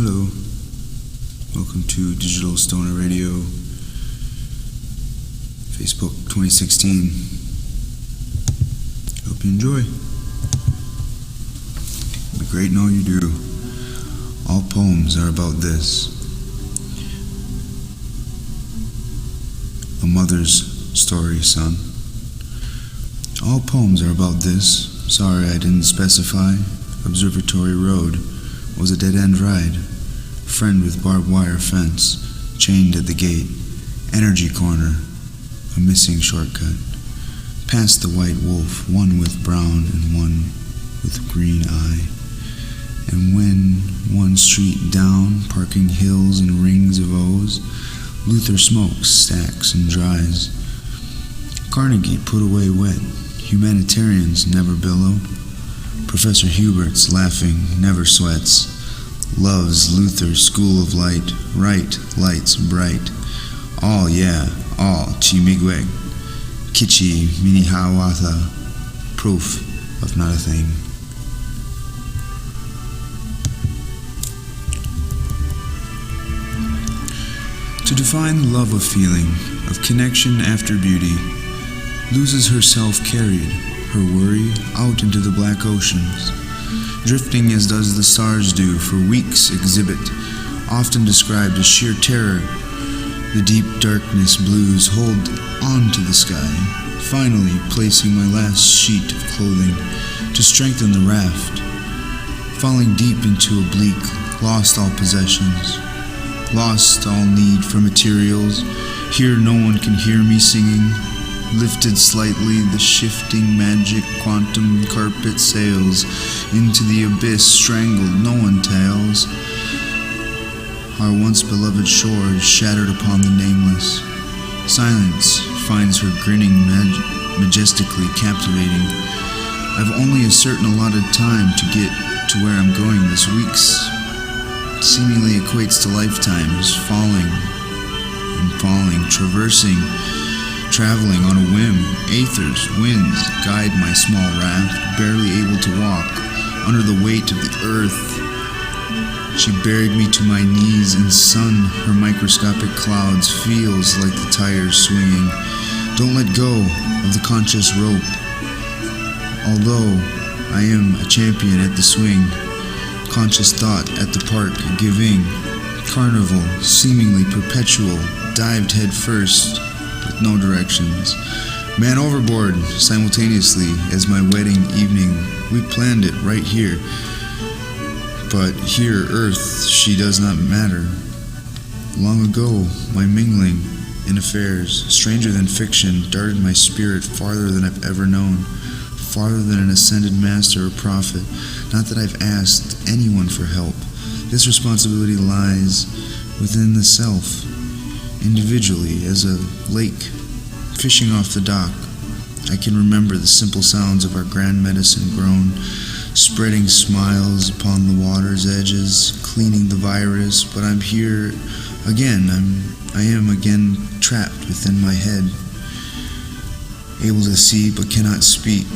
Hello, welcome to Digital Stoner Radio, Facebook 2016. Hope you enjoy. Be great in all you do. All poems are about this. A mother's story, son. All poems are about this. Sorry I didn't specify. Observatory Road was a dead-end ride. Friend with barbed wire fence, chained at the gate. Energy corner, a missing shortcut. Past the white wolf, one with brown and one with green eye. And when one street down, parking hills and rings of O's, Luther smokes, stacks, and dries. Carnegie put away wet. Humanitarians never billow. Professor Hubert's laughing never sweats. Loves Luther's school of light, right lights bright. All, yeah, all, chimigweg. Kichi minihawatha, proof of not a thing. To define the love of feeling, of connection after beauty, loses herself carried, her worry, out into the black oceans. Drifting as does the stars do, for weeks exhibit, often described as sheer terror. The deep darkness blues hold on to the sky, finally placing my last sheet of clothing to strengthen the raft. Falling deep into a bleak, lost all possessions, lost all need for materials. Here no one can hear me singing. Lifted slightly, the shifting magic quantum carpet sails into the abyss, strangled, no one tells. Our once beloved shore is shattered upon the nameless. Silence finds her grinning majestically captivating. I've only a certain allotted time to get to where I'm going. This week's seemingly equates to lifetimes, falling and falling, traveling on a whim. Aethers, winds guide my small raft, barely able to walk under the weight of the earth. She buried me to my knees in sun. Her microscopic clouds feels like the tires swinging. Don't let go of the conscious rope. Although I am a champion at the swing, conscious thought at the park, giving. Carnival, seemingly perpetual, dived head first with no directions. Man overboard simultaneously as my wedding evening. We planned it right here. But here, Earth, she does not matter. Long ago, my mingling in affairs, stranger than fiction, darted my spirit farther than I've ever known, farther than an ascended master or prophet. Not that I've asked anyone for help. This responsibility lies within the self, individually, as a lake, fishing off the dock. I can remember the simple sounds of our grand medicine grown, spreading smiles upon the water's edges, cleaning the virus, but I'm here again. I am again trapped within my head, able to see but cannot speak,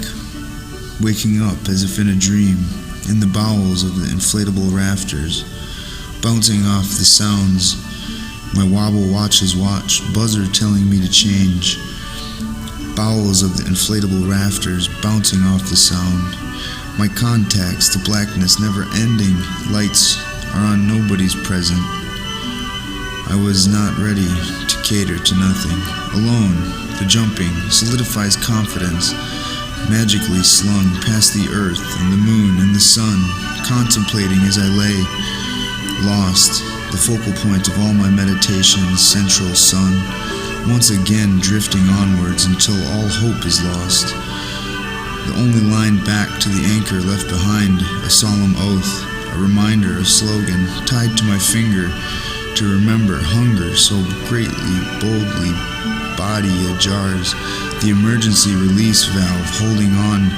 waking up as if in a dream, in the bowels of the inflatable rafters, bouncing off the sounds. My wobble watches watch, buzzer telling me to change. Bowels of the inflatable rafters, bouncing off the sound. My contacts, the blackness never ending. Lights are on, nobody's present. I was not ready to cater to nothing. Alone, the jumping solidifies confidence, magically slung past the earth and the moon and the sun, contemplating as I lay, lost, the focal point of all my meditations, central sun, once again drifting onwards until all hope is lost. The only line back to the anchor left behind, a solemn oath, a reminder, a slogan, tied to my finger, to remember hunger so greatly, boldly, body ajars, the emergency release valve holding on.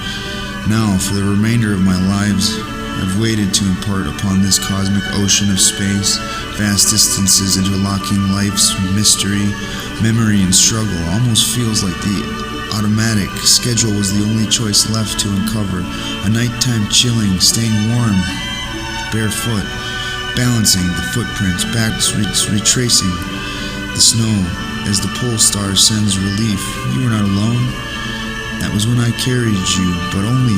Now, for the remainder of my lives, I've waited to impart upon this cosmic ocean of space, vast distances interlocking life's mystery, memory and struggle. Almost feels like the automatic schedule was the only choice left to uncover. A nighttime chilling, staying warm, barefoot, balancing the footprints, backs retracing the snow as the pole star sends relief. You were not alone. That was when I carried you, but only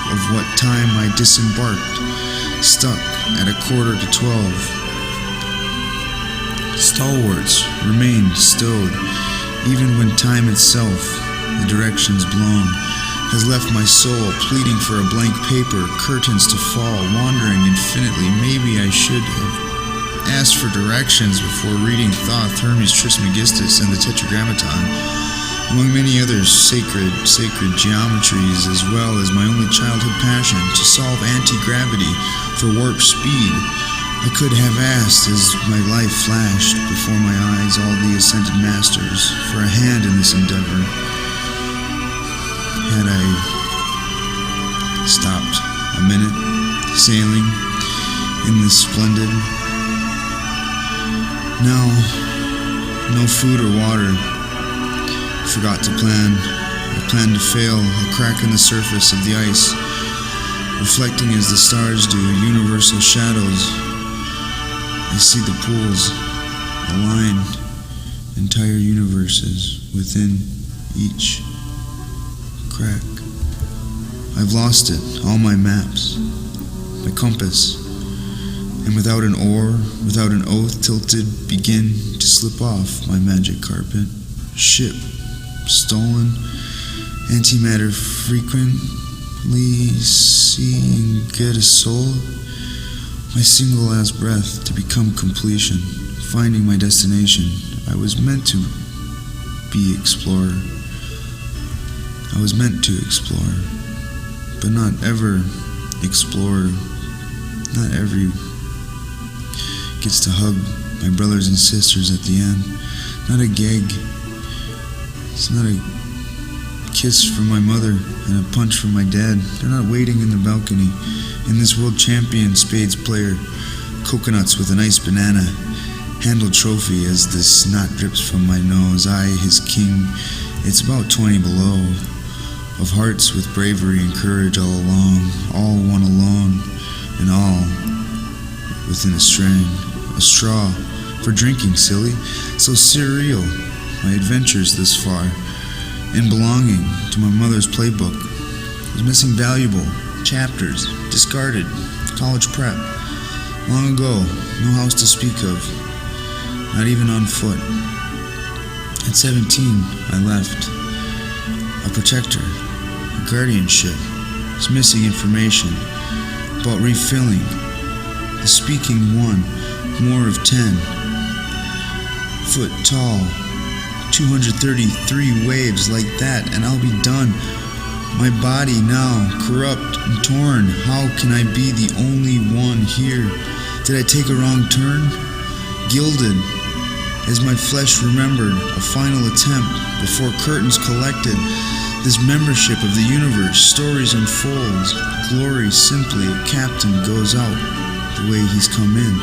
of what time I disembarked, stuck at 11:45. Stalwarts remained stowed, even when time itself, the directions blown, has left my soul pleading for a blank paper, curtains to fall, wandering infinitely. Maybe I should have asked for directions before reading Thoth, Hermes Trismegistus, and the Tetragrammaton, among many others sacred geometries, as well as my only childhood passion to solve anti-gravity for warp speed. I could have asked as my life flashed before my eyes all the ascended masters for a hand in this endeavor. Had I stopped a minute, sailing in this splendid. Now, no food or water. Forgot to plan. I planned to fail, a crack in the surface of the ice, reflecting as the stars do, universal shadows. I see the pools, aligned, entire universes within each crack. I've lost it, all my maps, my compass, and without an oar, without an oath, tilted, begin to slip off my magic carpet. Ship, stolen, antimatter frequently seeing get a soul, my single last breath to become completion, finding my destination. I was meant to be explorer. I was meant to explore, but not ever explorer. Not every gets to hug my brothers and sisters at the end. Not a gag. It's not a kiss from my mother and a punch from my dad. They're not waiting in the balcony. In this world champion spades player, coconuts with a nice banana handle trophy as the snot drips from my nose. I, his king, it's about 20 below, of hearts with bravery and courage all along, all one alone, and all within a string, a straw for drinking, silly, so surreal, my adventures this far, in belonging to my mother's playbook, was missing valuable chapters, discarded, college prep, long ago, no house to speak of, not even on foot. At 17, I left, a protector, a guardianship, was missing information about refilling, the speaking one, more of 10, foot tall, 233 waves like that, and I'll be done. My body now corrupt and torn. How can I be the only one here? Did I take a wrong turn? Gilded, as my flesh remembered, a final attempt before curtains collected. This membership of the universe, stories unfolds. Glory simply, a captain goes out the way he's come in.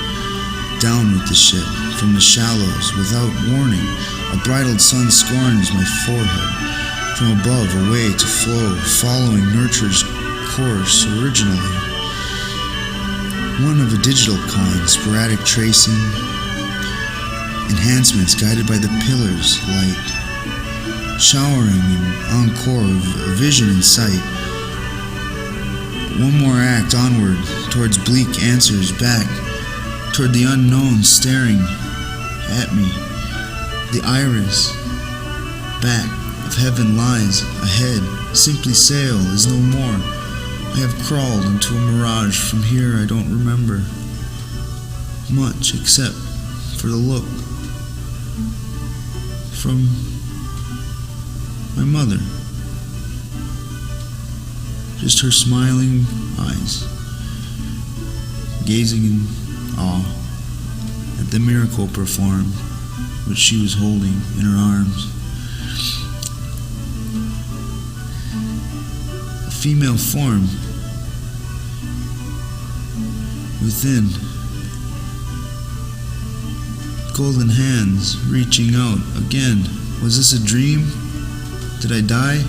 Down with the ship, from the shallows, without warning. A bridled sun scorns my forehead. From above, away to flow, following nurture's course originally. One of a digital kind, sporadic tracing, enhancements guided by the pillar's light, showering an encore of vision in sight. One more act onward, towards bleak answers, back, toward the unknown staring at me. The iris, back of heaven lies ahead. Simply sail is no more. I have crawled into a mirage. From here I don't remember much except for the look from my mother. Just her smiling eyes, gazing in awe at the miracle performed, which she was holding in her arms. A female form within, golden hands reaching out again. Was this a dream? Did I die?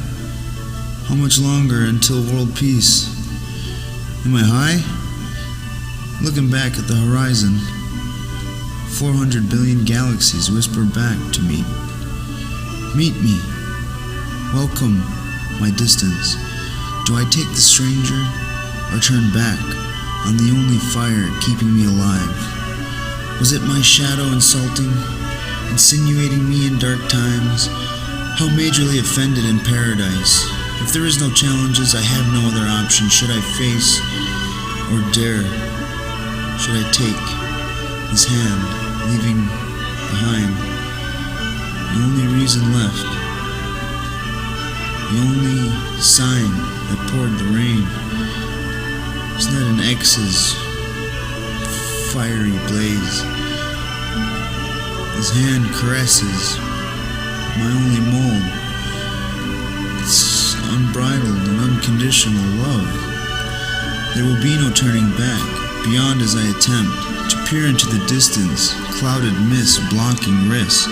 How much longer until world peace? Am I high? Looking back at the horizon, 400 billion galaxies whisper back to me. Meet me. Welcome my distance. Do I take the stranger or turn back on the only fire keeping me alive? Was it my shadow insinuating me in dark times? How majorly offended in paradise. If there is no challenges, I have no other option. Should I face or dare? Should I take his hand, leaving behind the only reason left, the only sign that poured the rain? It's not an X's fiery blaze. His hand caresses my only mold. It's unbridled and unconditional love. There will be no turning back, beyond as I attempt to peer into the distance, clouded mist blocking wrists,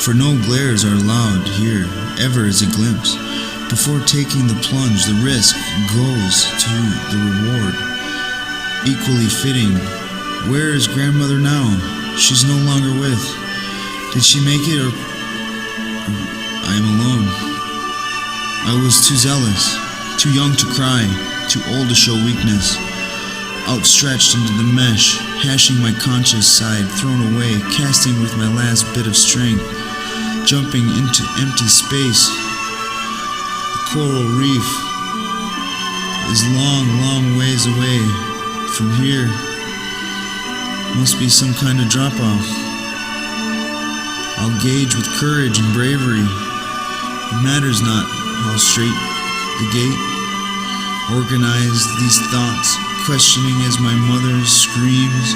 for no glares are allowed here, ever as a glimpse. Before taking the plunge, the risk goes to the reward. Equally fitting, where is grandmother now? She's no longer with. Did she make it, or I am alone? I was too zealous, too young to cry, too old to show weakness. Outstretched into the mesh, hashing my conscious side, thrown away, casting with my last bit of strength, jumping into empty space. The coral reef is long, long ways away. From here, must be some kind of drop-off. I'll gauge with courage and bravery. It matters not how straight the gate. Organize these thoughts, questioning as my mother screams,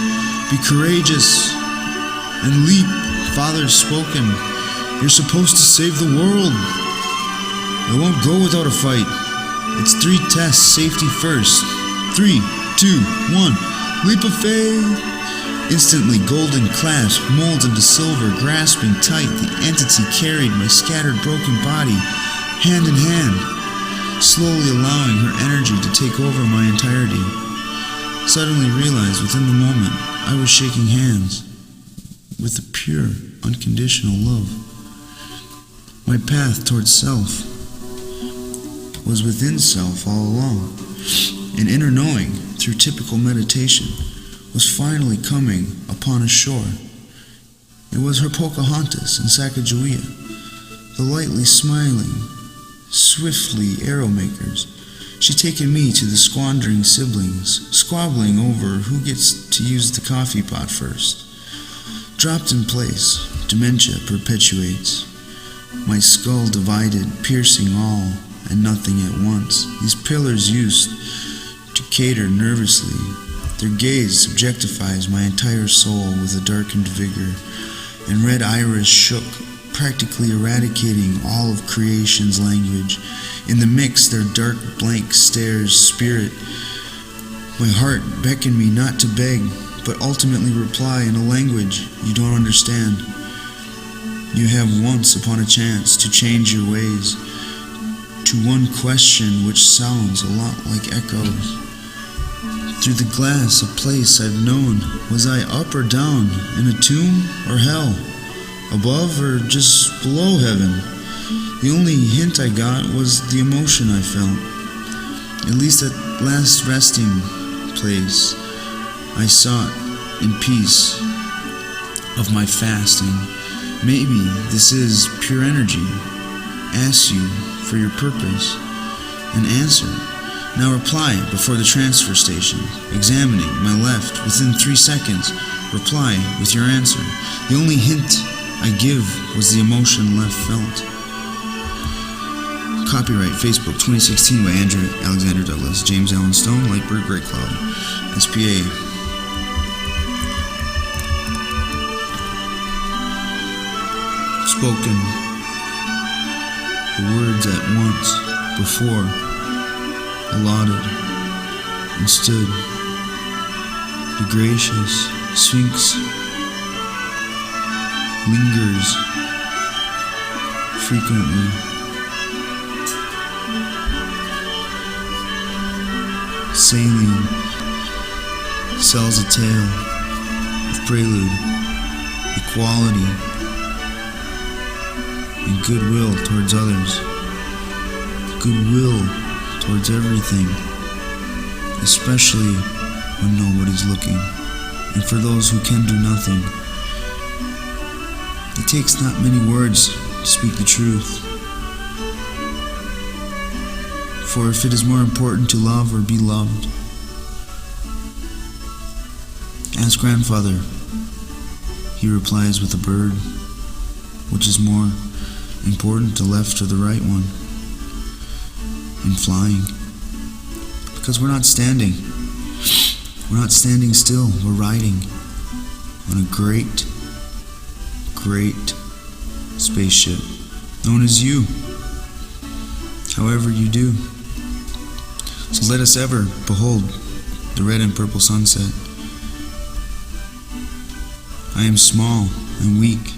"Be courageous and leap, Father's spoken. You're supposed to save the world." I won't go without a fight. It's 3 tests, safety first. 3, 2, 1, leap of faith. Instantly, golden clasp molds into silver, grasping tight. The entity carried my scattered, broken body, hand in hand, slowly allowing her energy to take over my entirety. Suddenly realized within the moment I was shaking hands with a pure, unconditional love. My path towards self was within self all along. An inner knowing, through typical meditation, was finally coming upon a shore. It was her Pocahontas in Sacagawea, the lightly smiling, swiftly arrow makers. She'd taken me to the squandering siblings, squabbling over who gets to use the coffee pot first. Dropped in place, dementia perpetuates. My skull divided, piercing all and nothing at once. These pillars used to cater nervously. Their gaze subjectifies my entire soul with a darkened vigor, and red iris shook, practically eradicating all of creation's language. In the mix, their dark blank stares spirit. My heart beckoned me not to beg, but ultimately reply in a language you don't understand. You have once upon a chance to change your ways, to one question which sounds a lot like echoes. Through the glass, a place I've known. Was I up or down, in a tomb or hell, above or just below heaven? The only hint I got was the emotion I felt. At least at last resting place, I sought in peace of my fasting. Maybe this is pure energy. Ask you for your purpose and answer. Now reply before the transfer station, examining my left within 3 seconds. Reply with your answer. The only hint I give was the emotion left felt. Copyright Facebook 2016 by Andrew Alexander Douglas, James Allen Stone, Lightbird Grey Cloud, SPA. Spoken. The words at once, before, allotted, and stood. The gracious Sphinx lingers frequently. Sailing sells a tale of prelude, equality, and goodwill towards others, goodwill towards everything, especially when nobody's looking, and for those who can do nothing. It takes not many words to speak the truth. For if it is more important to love or be loved, ask grandfather. He replies with a bird. Which is more important, the left or the right one? In flying. Because we're not standing. We're not standing still. We're riding on a great, great spaceship known as you. However you do. So let us ever behold the red and purple sunset. I am small and weak,